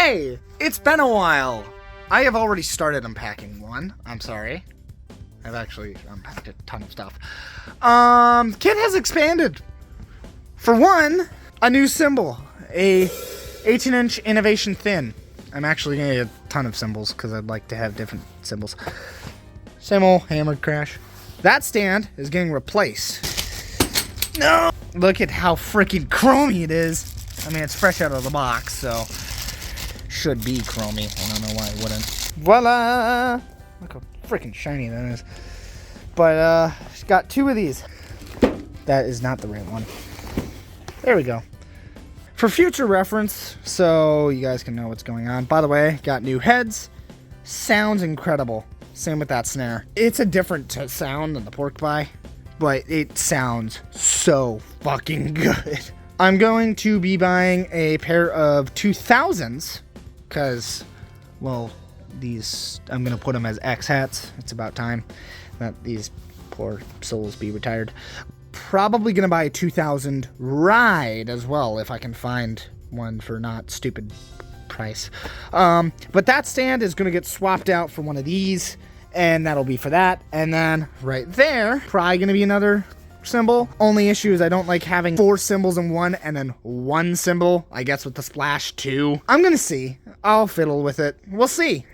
Hey, it's been a while. I have already started unpacking one. I'm sorry. I've actually unpacked a ton of stuff. Kit has expanded. For one, a new cymbal, a 18-inch innovation thin. I'm actually gonna get a ton of cymbals because I'd like to have different cymbals. Same old hammered crash. That stand is getting replaced. No! Look at how freaking chromy it is. I mean, it's fresh out of the box, so should be chromy. I don't know why it wouldn't. Voila! Look how freaking shiny that is. But, got two of these. That is not the right one. There we go. For future reference, so you guys can know what's going on. By the way, got new heads. Sounds incredible. Same with that snare. It's a different sound than the pork pie, but it sounds so fucking good. I'm going to be buying a pair of 2000s because, well, these, I'm going to put them as X hats. It's about time that these poor souls be retired. Probably going to buy a 2000 ride as well if I can find one for not stupid price. But that stand is going to get swapped out for one of these, and that'll be for that. And then right there, probably going to be another cymbal. Only issue is I don't like having 4 cymbals in one and then one cymbal, I guess, with the splash too. I'm going to see. I'll fiddle with it. We'll see.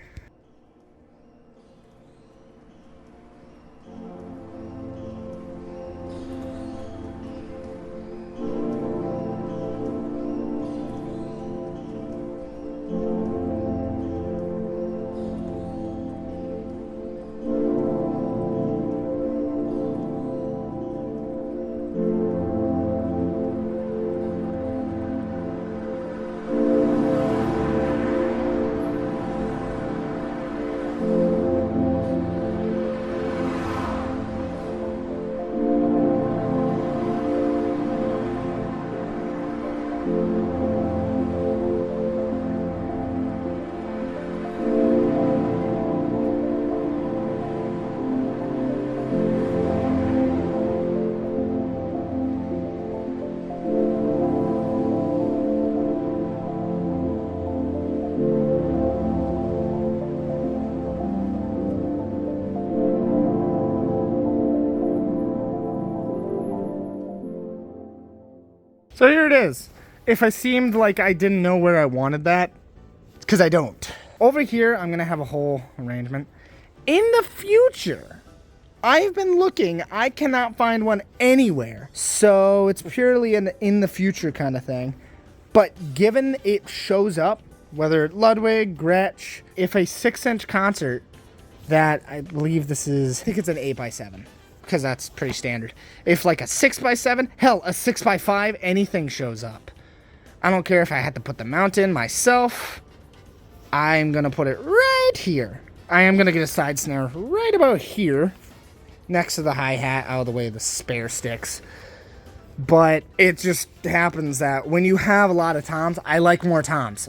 So here it is. If I seemed like I didn't know where I wanted that, it's because I don't. Over here, I'm going to have a whole arrangement. In the future, I've been looking. I cannot find one anywhere. So it's purely an in the future kind of thing. But given it shows up, whether Ludwig, Gretsch, if a 6-inch concert that I believe this is, I think it's an 8x7. Because that's pretty standard. If like a 6x7, hell, a 6x5, anything shows up. I don't care if I had to put the mount in myself. I'm going to put it right here. I am going to get a side snare right about here. Next to the hi-hat, out of the way of the spare sticks. But it just happens that when you have a lot of toms, I like more toms.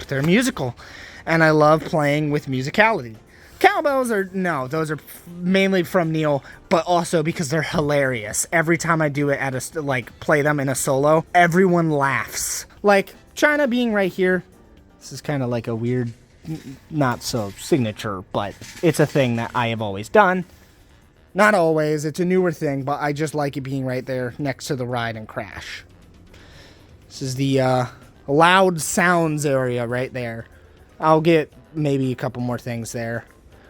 They're musical. And I love playing with musicality. Cowbells are, no, those are mainly from Neil, but also because they're hilarious. Every time I do it at a, like, play them in a solo, everyone laughs. Like, China being right here, this is kind of like a weird, not so signature, but it's a thing that I have always done. Not always, it's a newer thing, but I just like it being right there next to the ride and crash. This is the loud sounds area right there. I'll get maybe a couple more things there.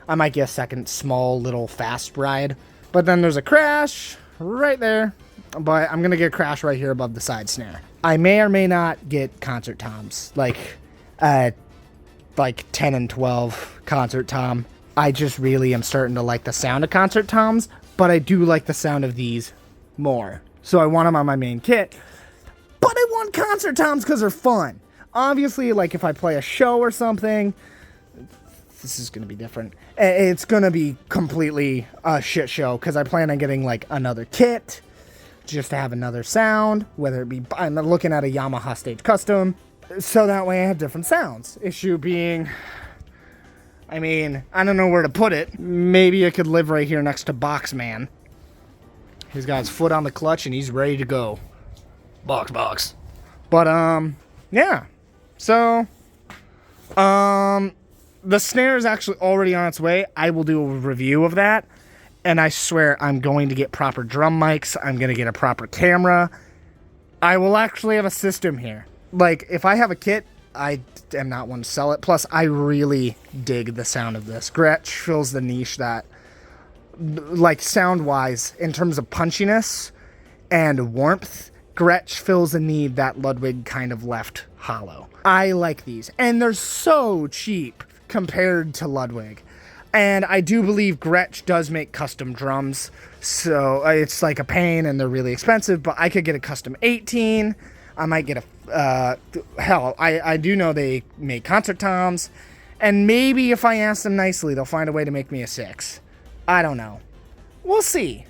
I might get a second small little fast ride. But then there's a crash right there. But I'm going to get a crash right here above the side snare. I may or may not get concert toms. Like 10 and 12 concert tom. I just really am starting to like the sound of concert toms. But I do like the sound of these more. So I want them on my main kit. But I want concert toms because they're fun. Obviously, like if I play a show or something, this is going to be different. It's going to be completely a shit show because I plan on getting like another kit just to have another sound, whether it be, I'm looking at a Yamaha Stage Custom, so that way I have different sounds. Issue being, I mean, I don't know where to put it. Maybe I could live right here next to Boxman. He's got his foot on the clutch and he's ready to go. Box. But, yeah. So, The snare is actually already on its way. I will do a review of that. And I swear I'm going to get proper drum mics. I'm going to get a proper camera. I will actually have a system here. Like, if I have a kit, I am not one to sell it. Plus, I really dig the sound of this. Gretsch fills the niche that, like, sound-wise, in terms of punchiness and warmth, Gretsch fills a need that Ludwig kind of left hollow. I like these. And they're so cheap compared to Ludwig. And I do believe Gretsch does make custom drums, so it's like a pain and they're really expensive, but I could get a custom 18. I might get a, hell, I do know they make concert toms, and maybe if I ask them nicely, they'll find a way to make me a 6. I don't know. We'll see.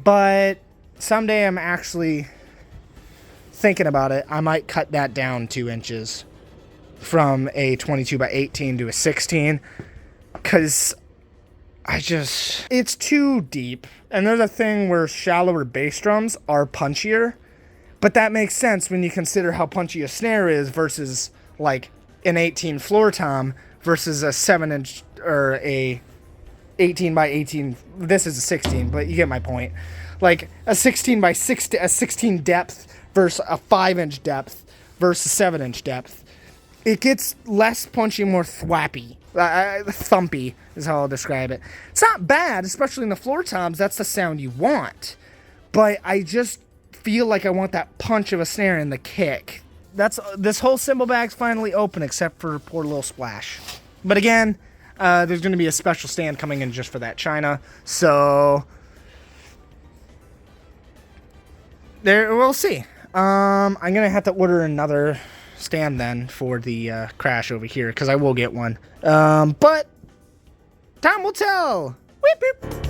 But someday I'm actually thinking about it. I might cut that down 2 inches from a 22 by 18 to a 16. Because it's too deep. And there's a thing where shallower bass drums are punchier. But that makes sense when you consider how punchy a snare is versus like an 18 floor tom versus a 7-inch or a 18 by 18. This is a 16, but you get my point. Like a 16 by 60, a 16 depth versus a 5-inch depth versus 7-inch depth. It gets less punchy, more thwappy. Thumpy is how I'll describe it. It's not bad, especially in the floor toms. That's the sound you want. But I just feel like I want that punch of a snare in the kick. This whole cymbal bag's finally open, except for poor little Splash. But again, there's going to be a special stand coming in just for that China. So we'll see. I'm going to have to order another stand then for the crash over here, because I will get one. But time will tell. Weep, weep.